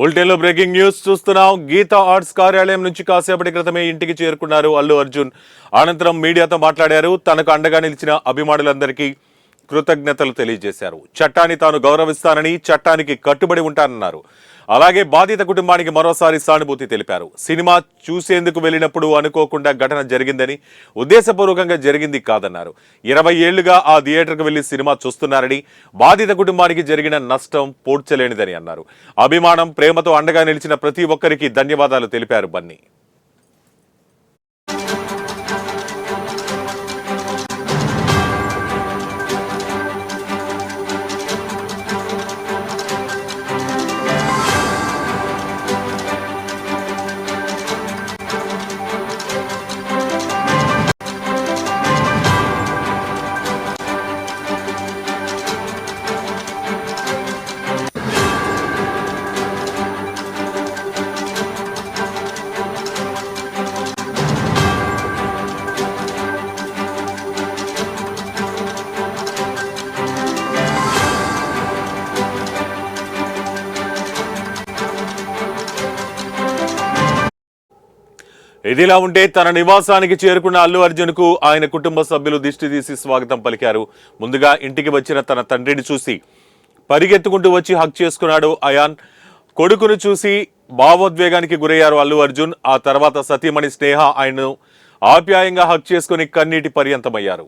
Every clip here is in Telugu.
బులెటిన్లో బ్రేకింగ్ న్యూస్ చూస్తున్నాం. గీతా ఆర్ట్స్ కార్యాలయం నుంచి కాసేపటి క్రితమే ఇంటికి చేరుకున్నారు అల్లు అర్జున్. అనంతరం మీడియాతో మాట్లాడారు. తనకు అండగా నిలిచిన అభిమానులందరికీ కృతజ్ఞతలు తెలియజేశారు. చట్టాన్ని తాను గౌరవిస్తానని, చట్టానికి కట్టుబడి ఉంటానన్నారు. అలాగే బాధిత కుటుంబానికి మరోసారి సానుభూతి తెలిపారు. సినిమా చూసేందుకు వెళ్ళినప్పుడు అనుకోకుండా ఘటన జరిగిందని, ఉద్దేశపూర్వకంగా జరిగింది కాదన్నారు. 20 ఏళ్లుగా ఆ థియేటర్కు వెళ్లి సినిమా చూస్తున్నారని, బాధిత కుటుంబానికి జరిగిన నష్టం పోడ్చలేనిదని అన్నారు. అభిమానం, ప్రేమతో అండగా నిలిచిన ప్రతి ఒక్కరికి ధన్యవాదాలు తెలిపారు బన్నీ. ఇదిలా ఉంటే తన నివాసానికి చేరుకున్న అల్లు అర్జున్ కు ఆయన కుటుంబ సభ్యులు దిష్టి తీసి స్వాగతం పలికారు. ముందుగా ఇంటికి వచ్చిన తన తండ్రిని చూసి పరిగెత్తుకుంటూ వచ్చి హక్ చేసుకున్నాడు అయాన్. కొడుకును చూసి భావోద్వేగానికి గురయ్యారు అల్లు అర్జున్. ఆ తర్వాత సతీమణి స్నేహ ఆయన్ను ఆప్యాయంగా హక్ చేసుకుని కన్నీటి పర్యంతమయ్యారు.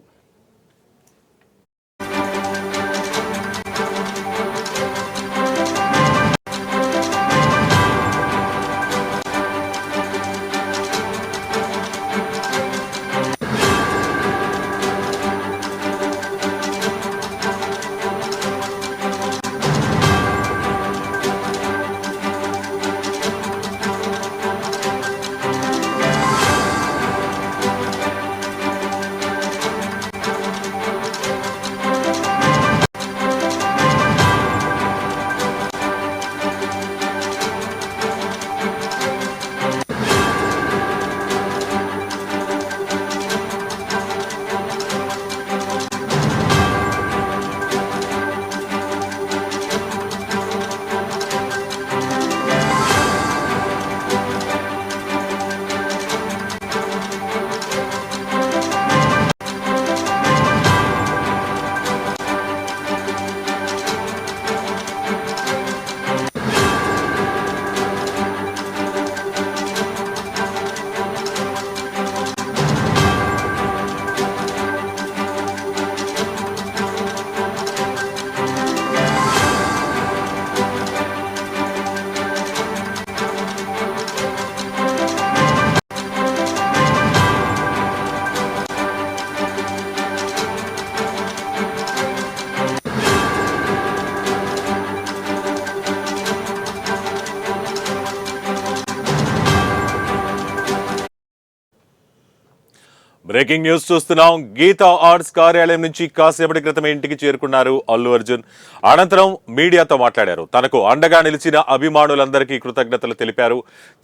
బ్రేకింగ్ న్యూస్ చూస్తున్నాం. గీతా ఆర్ట్స్ కార్యాలయం నుంచి కాసేపటి క్రితమే ఇంటికి చేరుకున్నారు అల్లు అర్జున్. అనంతరం మీడియాతో మాట్లాడారు. తనకు అండగా నిలిచిన అభిమానులందరికీ కృతజ్ఞతలు తెలిపారు.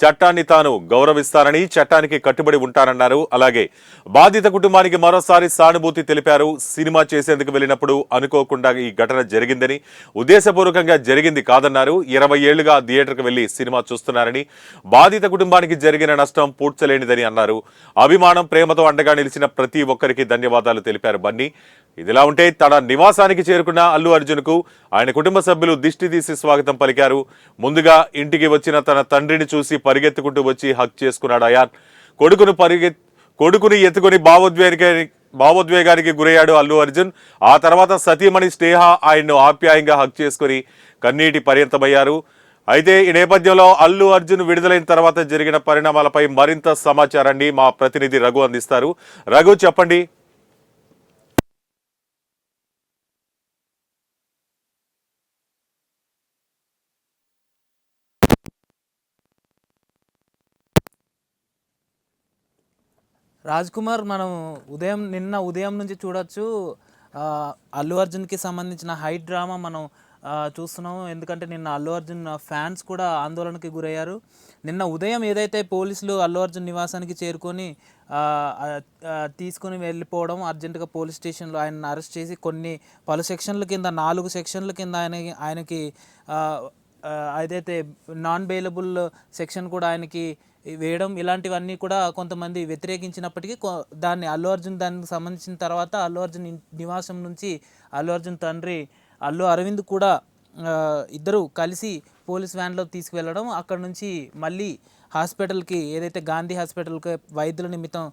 చట్టాన్ని తాను గౌరవిస్తానని, చట్టానికి కట్టుబడి ఉంటానన్నారు. అలాగే బాధిత కుటుంబానికి మరోసారి సానుభూతి తెలిపారు. సినిమా చేసేందుకు వెళ్ళినప్పుడు అనుకోకుండా ఈ ఘటన జరిగిందని, ఉద్దేశపూర్వకంగా జరిగింది కాదన్నారు. 20 ఏళ్లుగా థియేటర్కు వెళ్లి సినిమా చూస్తున్నారని, బాధిత కుటుంబానికి జరిగిన నష్టం పూడ్చలేనిదని అన్నారు. అభిమానం, ప్రేమతో అండగా నిలిచిన ప్రతి ఒక్కరికి ధన్యవాదాలు తెలిపారు బన్నీ. ఇదిలా ఉంటే తన నివాసానికి చేరుకున్న అల్లు అర్జున్ కు ఆయన కుటుంబ సభ్యులు దిష్టి తీసి స్వాగతం పలికారు. ముందుగా ఇంటికి వచ్చిన తన తండ్రిని చూసి పరిగెత్తుకుంటూ వచ్చి హక్ చేసుకున్నాడు అయాన్. కొడుకుని ఎత్తుకుని భావోద్వేగానికి గురయ్యాడు అల్లు అర్జున్. ఆ తర్వాత సతీమణి స్నేహ ఆయన్ను ఆప్యాయంగా హక్ చేసుకుని కన్నీటి పర్యంతమయ్యారు. అయితే ఈ నేపథ్యంలో అల్లు అర్జున్ విడుదలైన తర్వాత జరిగిన పరిణామాలపై మరింత సమాచారాన్ని మా ప్రతినిధి రఘు అందిస్తారు. రఘు, చెప్పండి. రాజ్ కుమార్, మనం నిన్న ఉదయం నుంచి చూడొచ్చు అల్లు అర్జున్కి సంబంధించిన హైట్ డ్రామా మనం చూస్తున్నాము. ఎందుకంటే నిన్న అల్లు అర్జున్ ఫ్యాన్స్ కూడా ఆందోళనకి గురయ్యారు. నిన్న ఉదయం ఏదైతే పోలీసులు అల్లు అర్జున్ నివాసానికి చేరుకొని తీసుకుని వెళ్ళిపోవడం, అర్జెంటుగా పోలీస్ స్టేషన్లో ఆయనను అరెస్ట్ చేసి పలు సెక్షన్ల కింద 4 సెక్షన్ల కింద ఆయనకి ఏదైతే నాన్ బెయిలబుల్ సెక్షన్ కూడా ఆయనకి వేయడం ఇలాంటివన్నీ కూడా కొంతమంది వ్యతిరేకించినప్పటికీ దాన్ని అల్లు అర్జున్ దానికి సంబంధించిన తర్వాత అల్లు అర్జున్ నివాసం నుంచి అల్లు అర్జున్ తండ్రి అల్లు అరవింద్ కూడా ఇద్దరు కలిసి పోలీస్ వ్యాన్లో తీసుకువెళ్ళడం, అక్కడ నుంచి మళ్ళీ హాస్పిటల్కి ఏదైతే గాంధీ హాస్పిటల్కి వైద్యుల నిమిత్తం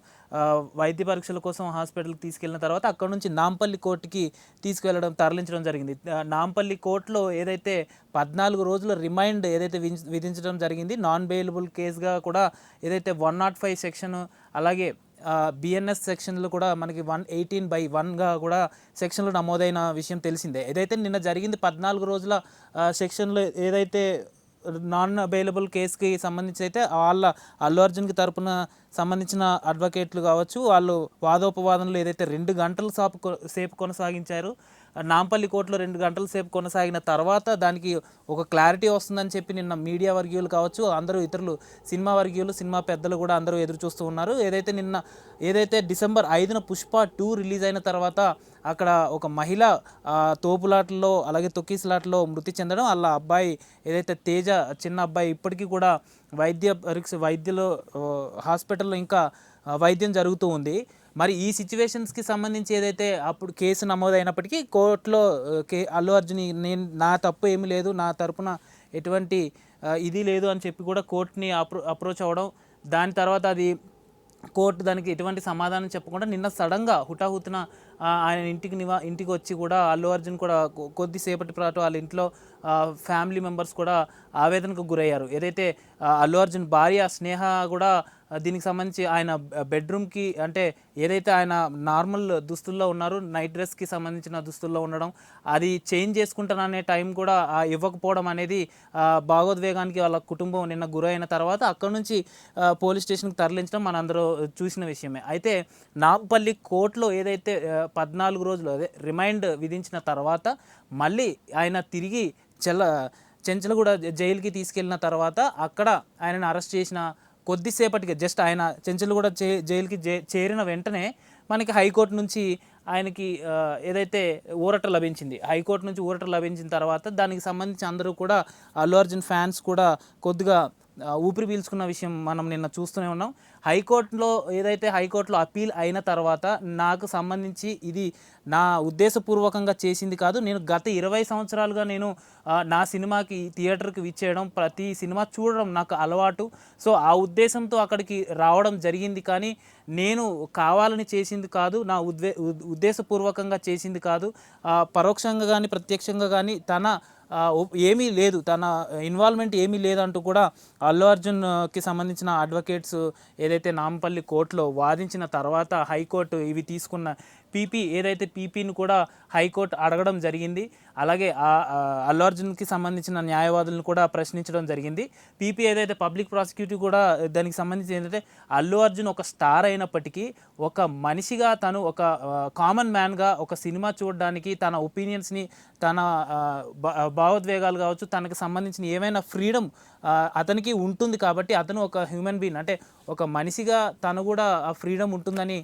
వైద్య పరీక్షల కోసం హాస్పిటల్కి తీసుకెళ్ళిన తర్వాత అక్కడ నుంచి నాంపల్లి కోర్టుకి తీసుకువెళ్ళడం తరలించడం జరిగింది. నాంపల్లి కోర్టులో ఏదైతే 14 రోజుల రిమైండ్ ఏదైతే విధించడం జరిగింది, నాన్ బెయిలబుల్ కేసుగా కూడా ఏదైతే 105 సెక్షన్ అలాగే బిఎన్ఎస్ సెక్షన్లు కూడా మనకి 118/1గా కూడా సెక్షన్లు నమోదైన విషయం తెలిసిందే. ఏదైతే నిన్న జరిగింది 14 రోజుల సెక్షన్లు ఏదైతే నాన్ అవైలబుల్ కేసుకి సంబంధించి అయితే అల్లు అర్జున్కి తరపున సంబంధించిన అడ్వకేట్లు కావచ్చు, వాళ్ళు వాదోపవాదనలు ఏదైతే 2 గంటల సేపు కొనసాగించారు, నాంపల్లి కోర్టులో 2 గంటల సేపు కొనసాగిన తర్వాత దానికి ఒక క్లారిటీ వస్తుందని చెప్పి నిన్న మీడియా వర్గీయులు కావచ్చు, అందరూ ఇతరులు సినిమా వర్గీయులు సినిమా పెద్దలు కూడా అందరూ ఎదురు చూస్తూ ఉన్నారు. ఏదైతే డిసెంబర్ 5న పుష్ప 2 రిలీజ్ అయిన తర్వాత అక్కడ ఒక మహిళ తోపులాటలో అలాగే తొక్కిసలాటలో మృతి చెందడం, వాళ్ళ అబ్బాయి ఏదైతే తేజ చిన్న అబ్బాయి ఇప్పటికీ కూడా వైద్యులు హాస్పిటల్లో ఇంకా వైద్యం జరుగుతూ ఉంది. మరి ఈ సిచ్యువేషన్స్కి సంబంధించి ఏదైతే అప్పుడు కేసు నమోదైనప్పటికీ కోర్టులో అల్లు అర్జున్ నా తప్పు ఏమీ లేదు, నా తరపున ఎటువంటి ఇది లేదు అని చెప్పి కూడా కోర్టుని అప్రోచ్ అవ్వడం, దాని తర్వాత అది కోర్టు దానికి ఎటువంటి సమాధానం చెప్పకుండా నిన్న సడన్గా హుటాహుటిన ఆయన ఇంటికి వచ్చి కూడా అల్లు అర్జున్ కూడా కొద్దిసేపటి పాటు వాళ్ళ ఇంట్లో ఫ్యామిలీ మెంబర్స్ కూడా ఆవేదనకు గురయ్యారు. ఏదైతే అల్లు అర్జున్ భార్య స్నేహ కూడా దీనికి సంబంధించి ఆయన బెడ్రూమ్కి అంటే ఏదైతే ఆయన నార్మల్ దుస్తుల్లో ఉన్నారు, నైట్ డ్రెస్కి సంబంధించిన దుస్తుల్లో ఉండడం, అది చేంజ్ చేసుకుంటాననే టైం కూడా ఇవ్వకపోవడం అనేది భావోద్వేగానికి వాళ్ళ కుటుంబం నిన్న గురైన తర్వాత అక్కడ నుంచి పోలీస్ స్టేషన్కి తరలించడం మనందరూ చూసిన విషయమే. అయితే నాంపల్లి కోర్టులో ఏదైతే 14 రోజులు రిమైండ్ విధించిన తర్వాత మళ్ళీ ఆయన తిరిగి చెంచలగూడ జైలుకి తీసుకెళ్ళిన తర్వాత అక్కడ ఆయనను అరెస్ట్ చేసిన కొద్దిసేపటికి జస్ట్ ఆయన చెంచలగూడ జైలుకి చేరిన వెంటనే మనకి హైకోర్టు నుంచి ఆయనకి ఏదైతే ఊరట లభించింది, హైకోర్టు నుంచి ఊరట లభించిన తర్వాత దానికి సంబంధించి అందరూ కూడా అల్లు అర్జున్ ఫ్యాన్స్ కూడా కొద్దిగా ఊపిరి పీల్చుకున్న విషయం మనం నిన్న చూస్తూనే ఉన్నాం. హైకోర్టులో అప్పీల్ అయిన తర్వాత నాకు సంబంధించి ఇది నా ఉద్దేశపూర్వకంగా చేసింది కాదు, నేను గత 20 సంవత్సరాలుగా నేను నా సినిమాకి థియేటర్కి విచ్చేయడం, ప్రతి సినిమా చూడడం నాకు అలవాటు. సో ఆ ఉద్దేశంతో అక్కడికి రావడం జరిగింది, కానీ నేను కావాలని చేసింది కాదు, నా ఉద్దేశపూర్వకంగా చేసింది కాదు. పరోక్షంగా కానీ ప్రత్యక్షంగా కానీ ఏమీ లేదు, తన ఇన్వాల్వ్మెంట్ ఏమీ లేదంటూ కూడా అల్లు అర్జున్కి సంబంధించిన అడ్వకేట్స్ ఏదైతే నాంపల్లి కోర్టులో వాదించిన తర్వాత హైకోర్టు ఇవి తీసుకున్న ఏదైతే పీపీని కూడా హైకోర్టు అడగడం జరిగింది. అలాగే అల్లు అర్జున్కి సంబంధించిన న్యాయవాదులను కూడా ప్రశ్నించడం జరిగింది. పీపీ ఏదైతే పబ్లిక్ ప్రాసిక్యూటర్ కూడా దానికి సంబంధించి ఏంటంటే అల్లు అర్జున్ ఒక స్టార్ అయినప్పటికీ ఒక మనిషిగా తను ఒక కామన్ మ్యాన్గా ఒక సినిమా చూడడానికి తన ఒపీనియన్స్ని తన భావోద్వేగాలు కావచ్చు తనకు సంబంధించిన ఏమైనా ఫ్రీడమ్ అతనికి ఉంటుంది కాబట్టి అతను ఒక హ్యూమన్ బీయింగ్ అంటే ఒక మనిషిగా తను కూడా ఆ ఫ్రీడమ్ ఉంటుందని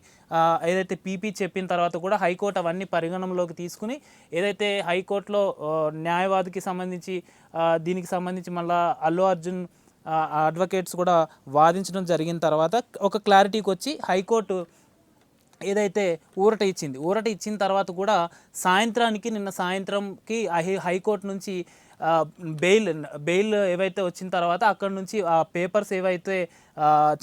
ఏదైతే పీపీ చెప్పిన తర్వాత కూడా హైకోర్టు అవన్నీ పరిగణనలోకి తీసుకుని ఏదైతే హైకోర్టులో న్యాయవాదికి సంబంధించి దీనికి సంబంధించి మళ్ళీ అల్లు అర్జున్ అడ్వకేట్స్ కూడా వాదించడం జరిగిన తర్వాత ఒక క్లారిటీకి వచ్చి హైకోర్టు ఏదైతే ఊరట ఇచ్చిన తర్వాత కూడా నిన్న సాయంత్రంకి హైకోర్టు నుంచి బెయిల్ ఏవైతే వచ్చిన తర్వాత అక్కడ నుంచి ఆ పేపర్స్ ఏవైతే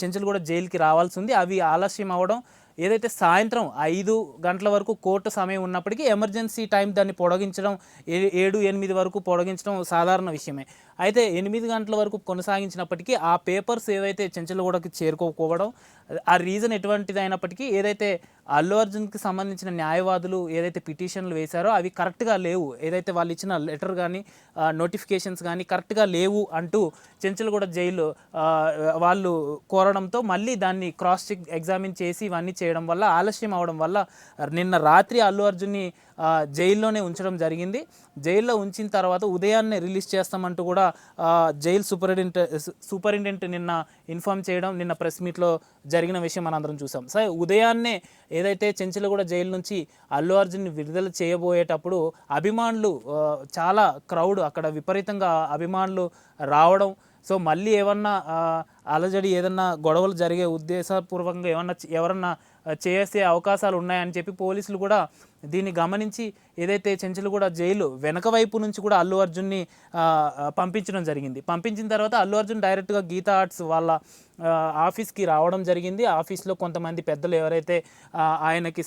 చెంచలగూడ జైలుకి రావాల్సి ఉంది అవి ఆలస్యం అవ్వడం, ఏదైతే సాయంత్రం 5 గంటల వరకు కోర్టు సమయం ఉన్నప్పటికీ ఎమర్జెన్సీ టైం దాన్ని పొడిగించడం 7-8 వరకు పొడిగించడం సాధారణ విషయమే. అయితే 8 గంటల వరకు కొనసాగించినప్పటికీ ఆ పేపర్స్ ఏవైతే చెంచలగూడకి చేరుకోకపోవడం, ఆ రీజన్ ఎటువంటిది అయినప్పటికీ ఏదైతే అల్లు అర్జున్కి సంబంధించిన న్యాయవాదులు ఏదైతే పిటిషన్లు వేశారో అవి కరెక్ట్గా లేవు, ఏదైతే వాళ్ళు ఇచ్చిన లెటర్ కానీ నోటిఫికేషన్స్ కానీ కరెక్ట్గా లేవు అంటూ చెంచలగూడ జైలు వాళ్ళు కోరడంతో మళ్ళీ దాన్ని క్రాస్ చెక్ ఎగ్జామిన్ చేసి ఇవన్నీ చేయడం వల్ల ఆలస్యం అవడం వల్ల నిన్న రాత్రి అల్లు అర్జున్ని జైల్లోనే ఉంచడం జరిగింది. జైల్లో ఉంచిన తర్వాత ఉదయాన్నే రిలీజ్ చేస్తామంటూ కూడా జైలు సూపరింటెండెంట్ నిన్న ఇన్ఫామ్ చేయడం నిన్న ప్రెస్ మీట్లో జరిగిన విషయం మనందరం చూసాం. సో ఉదయాన్నే ఏదైతే చెంచలగూడ జైలు నుంచి అల్లు అర్జున్ని విడుదల చేయబోయేటప్పుడు అభిమానులు చాలా క్రౌడ్ అక్కడ విపరీతంగా అభిమానులు రావడం, సో మళ్ళీ ఏమన్నా అలజడి ఏదన్నా గొడవలు జరిగే ఉద్దేశపూర్వకంగా ఎవరన్నా చేసే అవకాశాలు ఉన్నాయని చెప్పి పోలీసులు కూడా దీన్ని గమనించి ఏదైతే చెంచలగూడ జైలు వెనక వైపు నుంచి కూడా అల్లు అర్జున్ని పంపించడం జరిగింది. పంపించిన తర్వాత అల్లు అర్జున్ డైరెక్ట్గా గీతా ఆర్ట్స్ వాళ్ళ ఆఫీస్కి రావడం జరిగింది. ఆఫీస్లో కొంతమంది పెద్దలు ఎవరైతే ఆయనకి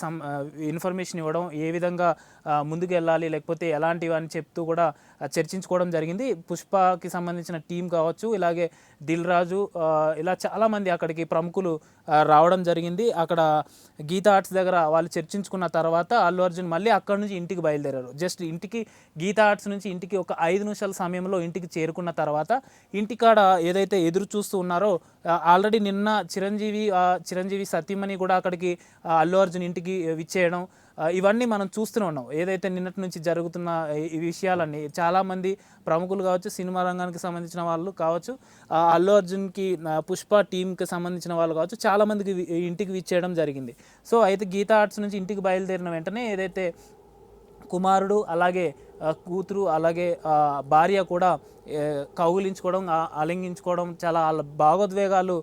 ఇన్ఫర్మేషన్ ఇవ్వడం, ఏ విధంగా ముందుకు వెళ్ళాలి లేకపోతే ఎలాంటివి అని చెప్తూ కూడా చర్చించుకోవడం జరిగింది. పుష్పకి సంబంధించిన టీం కావచ్చు, ఇలాగే దిల్ రాజు, ఇలా చాలామంది అక్కడికి ప్రముఖులు రావడం జరిగింది. అక్కడ గీతా ఆర్ట్స్ దగ్గర వాళ్ళు చర్చించుకున్న తర్వాత అల్లు అర్జున్ మళ్ళీ అక్కడ నుంచి ఇంటికి బయలుదేరారు. జస్ట్ ఇంటికి గీతా ఆర్ట్స్ నుంచి ఇంటికి ఒక 5 నిమిషాల సమయంలో ఇంటికి చేరుకున్న తర్వాత ఇంటికాడ ఏదైతే ఎదురు చూస్తూ ఉన్నారో ఆల్రెడీ నిన్న చిరంజీవి సతీమణి కూడా అక్కడికి అల్లు అర్జున్ ఇంటికి విచ్చేయడం, ఇవన్నీ మనం చూస్తూనే ఉన్నాం. ఏదైతే నిన్నటి నుంచి జరుగుతున్న ఈ విషయాలన్నీ చాలామంది ప్రముఖులు కావచ్చు, సినిమా రంగానికి సంబంధించిన వాళ్ళు కావచ్చు, అల్లు అర్జున్కి పుష్ప టీంకి సంబంధించిన వాళ్ళు కావచ్చు, చాలామందికి ఇంటికి విచ్చేయడం జరిగింది. సో అయితే గీతా ఆర్ట్స్ నుంచి ఇంటికి బయలుదేరిన వెంటనే ఏదైతే కుమారుడు అలాగే కూతురు అలాగే భార్య కూడా కౌగిలించుకోవడం, ఆలింగించుకోవడం, చాలా వాళ్ళ భావోద్వేగాలు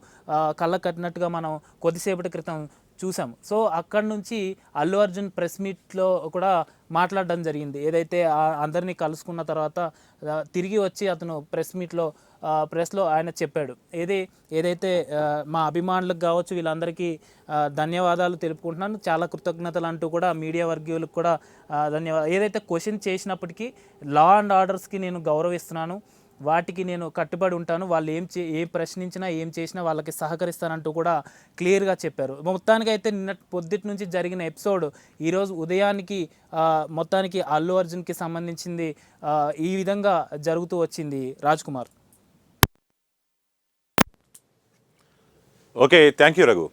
కళ్ళకు కట్టినట్టుగా మనం కొద్దిసేపటి క్రితం చూసాం. సో అక్కడి నుంచి అల్లు అర్జున్ ప్రెస్ మీట్లో కూడా మాట్లాడడం జరిగింది. ఏదైతే అందరినీ కలుసుకున్న తర్వాత తిరిగి వచ్చి అతను ప్రెస్లో ఆయన చెప్పాడు, ఏదైతే మా అభిమానులకు కావచ్చు వీళ్ళందరికీ ధన్యవాదాలు తెలుపుకుంటున్నాను, చాలా కృతజ్ఞతలు అంటూ కూడా మీడియా వర్గీయులకు కూడా ధన్యవాదాలు. ఏదైతే క్వశ్చన్ చేసినప్పటికీ లా అండ్ ఆర్డర్స్కి నేను గౌరవిస్తున్నాను, వాటికి నేను కట్టుబడి ఉంటాను, వాళ్ళు ఏం ప్రశ్నించినా ఏం చేసినా వాళ్ళకి సహకరిస్తానంటూ కూడా క్లియర్గా చెప్పారు. మొత్తానికైతే నిన్న పొద్దుటి నుంచి జరిగిన ఎపిసోడ్ ఈరోజు ఉదయానికి మొత్తానికి అల్లు అర్జున్కి సంబంధించింది ఈ విధంగా జరుగుతూ వచ్చింది. Raj Kumar. Okay, thank you Raghu.